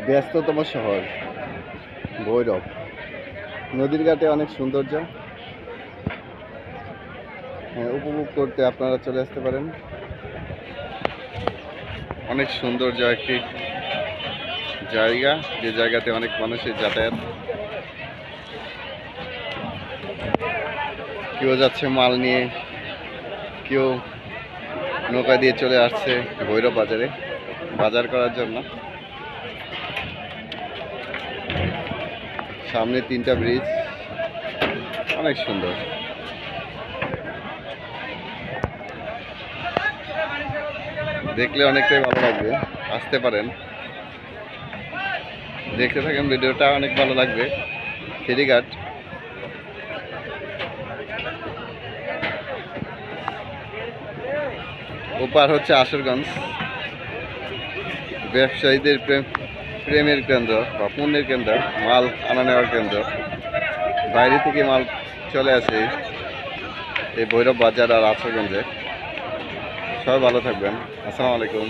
ব্যস্ততম শহর ভৈরব। নদীর ঘাটে অনেক সৌন্দর্য উপভোগ করতে আপনারা চলে আসতে পারেন। অনেক সৌন্দর্য একটি জায়গা, যে জায়গাতে অনেক মানুষের যাতায়াত। কেউ যাচ্ছে মাল নিয়ে, কেউ নৌকা দিয়ে চলে আসছে ভৈরব বাজারে বাজার করার জন্য। সামনে 3টা ব্রিজ, অনেক সুন্দর। দেখলে অনেকটাই ভালো লাগবে, আসতে পারেন, দেখতে থাকেন ভিডিওটা, অনেক ভালো লাগবে। ফেরিঘাট, ওপার হচ্ছে আশুরগঞ্জ, ব্যবসায়ীদের প্রেমের কেন্দ্র বা পুণ্যের কেন্দ্র, মাল আনা নেওয়ার কেন্দ্র। বাইরে থেকে মাল চলে আসে এই ভৈরব বাজার আর আশুরগঞ্জে। সবাই ভালো থাকবেন। আসসালামু আলাইকুম।